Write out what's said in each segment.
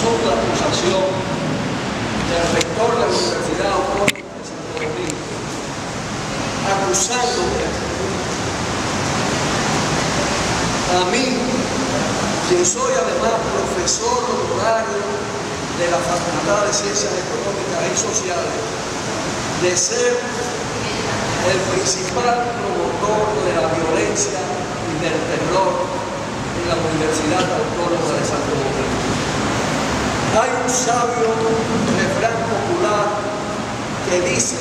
insulto, la acusación del rector de la Universidad Autónoma de Santo Domingo, acusándome a mí, quien soy además profesor honorario de la Facultad de Ciencias Económicas y Sociales, de ser el principal promotor de la violencia y del terror en la Universidad Autónoma de Santo Domingo. Hay un sabio refrán popular que dice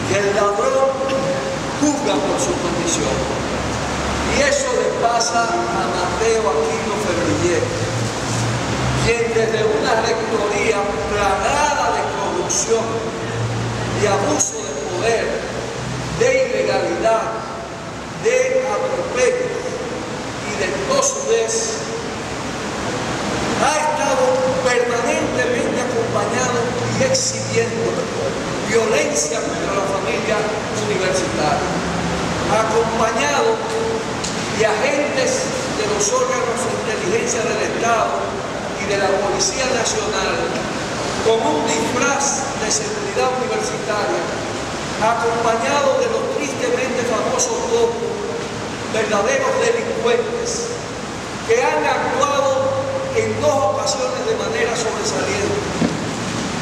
que el ladrón juzga por su condición. Y eso le pasa a Mateo Aquino Ferrillé, quien desde una rectoría plagada de corrupción, de abuso de poder, de ilegalidad, de atropello y de tosudez, ha estado permanentemente acompañado y exhibiendo violencia contra la familia universitaria, acompañado de agentes de los órganos de inteligencia del Estado y de la Policía Nacional con un disfraz de seguridad universitaria, acompañado de los tristemente famosos Topos, verdaderos delincuentes que han actuado en dos ocasiones de manera sobresaliente.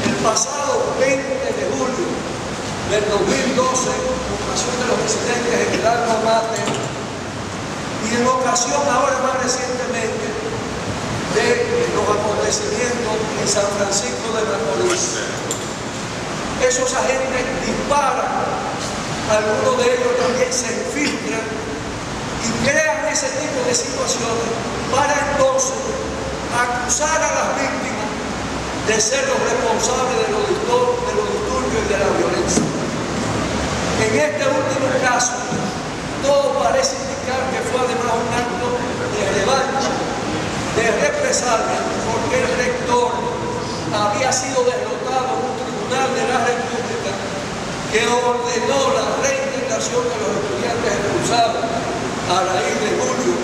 El pasado 20 de julio del 2012, en ocasión de los incidentes en el alma mater, y en ocasión ahora más recientemente de los acontecimientos en San Francisco de Macorís. Esos agentes disparan, algunos de ellos también se infiltran y crean ese tipo de situaciones para entonces acusar a las víctimas de ser los responsables de los disturbios y de la violencia. En este último caso, todo parece indicar que fue además un acto de revancha, de represalia, porque el rector había sido derrotado en un tribunal de la República que ordenó la reintegración de los estudiantes expulsados a raíz de julio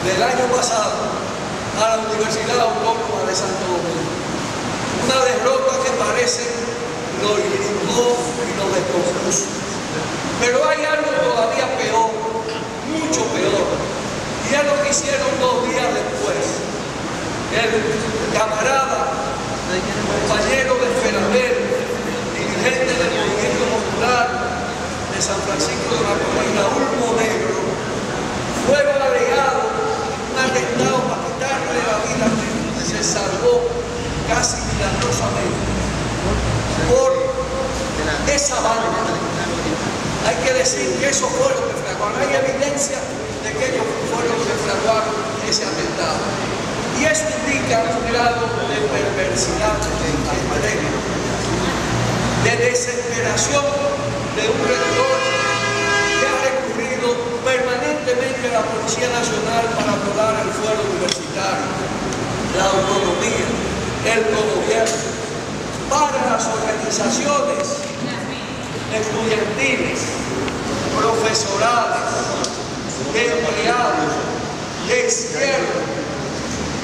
del año pasado a la Universidad Autónoma de Santo Domingo. Una derrota que parece lo irritó y lo descompuso. Pero hay algo todavía peor, mucho peor, y es lo que hicieron 2 días después. El camarada, compañero de Ferabel, dirigente del movimiento popular de San Francisco de Macorís, Raúl Monegro, fue baleado, un atentado para quitarle la vida, se salvó casi milagrosamente por esa banda. Hay que decir que eso fue lo que fraguaron. Hay evidencia de que ellos fueron los que fraguaron ese atentado. Y eso indica un grado de perversidad extrema, de desesperación de un rector que ha recurrido permanentemente a la Policía Nacional para violar el fuero universitario, la autonomía, el gobierno, para las organizaciones estudiantiles, profesorales, empleados, de izquierda,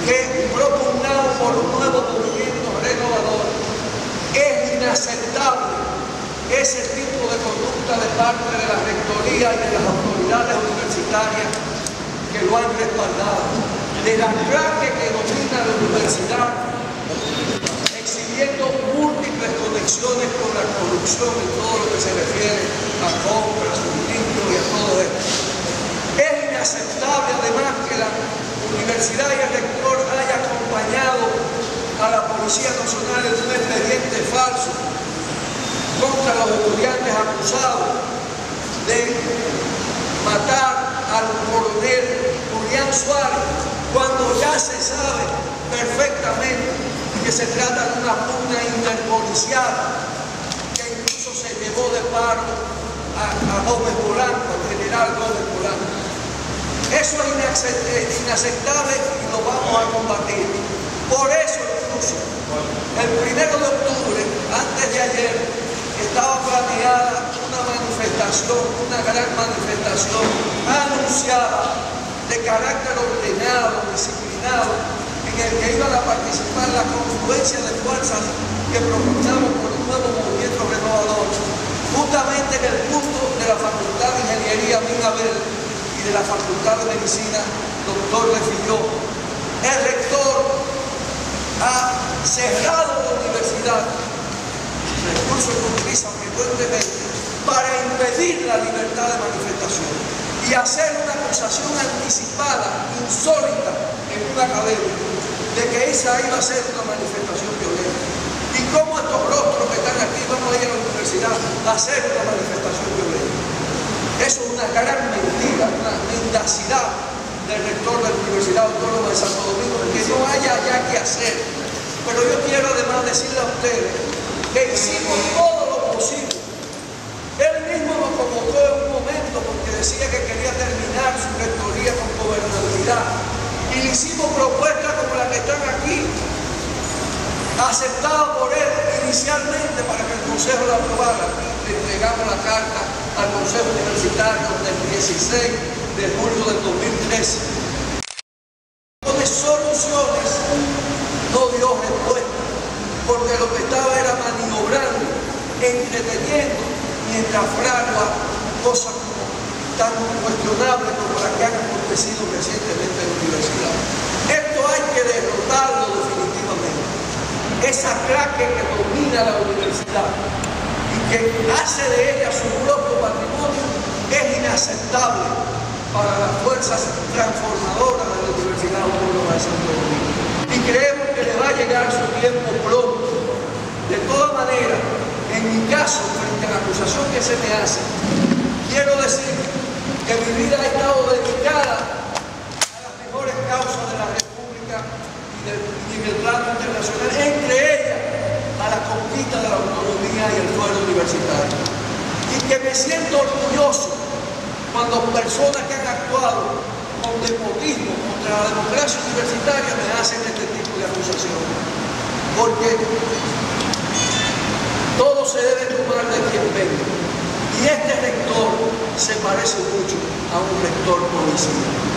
que propugnados por un nuevo movimiento renovador. Es inaceptable ese tipo de conducta de parte de la rectoría y de las autoridades universitarias que lo han respaldado, del anclaje que domina la universidad, exhibiendo múltiples conexiones con la corrupción en todo lo que se refiere a compras, suministros y a todo esto. Es inaceptable además que la universidad y el rector haya acompañado a la Policía Nacional en un expediente falso contra los estudiantes acusados de matar al coronel Julián Suárez, cuando ya se sabe perfectamente que se trata de una pugna interpolicial que incluso se llevó de paro a Gómez Polanco, al general Gómez Polanco. Eso es inaceptable y lo vamos a combatir. Por eso incluso el 1 de octubre, antes de ayer, estaba planeada una manifestación, una gran manifestación anunciada de carácter ordenado, disciplinado, en en el que iban a participar la confluencia de fuerzas que propugnaban por un nuevo movimiento renovador, justamente en el punto de la Facultad de Ingeniería Minabel y de la Facultad de Medicina, doctor Lefilló. El rector ha cerrado la universidad, recursos que utilizan frecuentemente, para impedir la libertad de manifestación y hacer una acusación anticipada, insólita, en un académico, de que esa iba a ser una manifestación violenta. Y cómo estos rostros que están aquí van a ir a la universidad a hacer una manifestación violenta. Eso es una gran mentira, una mendacidad del rector de la Universidad Autónoma de Santo Domingo, que no haya ya que hacer. Pero yo quiero además decirle a ustedes que hicimos todo lo posible. Él mismo nos convocó en un momento porque decía que quería terminar su rectoría con gobernabilidad. Y le hicimos propuestas como las que están aquí, aceptadas por él inicialmente para que el Consejo la aprobara. Le entregamos la carta al Consejo Universitario del 16 de julio del 2013. Con soluciones no dio respuesta, porque lo que estaba era maniobrando, entreteniendo, mientras fragua cosas tan cuestionables como las que han acontecido recientemente en la universidad. Esto hay que derrotarlo definitivamente. Esa claque que domina la universidad y que hace de ella su propio patrimonio es inaceptable para las fuerzas transformadoras de la Universidad Autónoma de Santo Domingo. Y creemos que le va a llegar su tiempo pronto. De todas maneras, en mi caso, frente a la acusación que se me hace, quiero decir que mi vida ha estado dedicada a las mejores causas de la República y en el plano internacional, entre ellas a la conquista de la autonomía y el fuero universitario. Y que me siento orgulloso cuando personas que han actuado con despotismo contra la democracia universitaria me hacen este tipo de acusaciones. Porque todo se debe tomar de quien venga. Y este rector se parece mucho a un rector policial.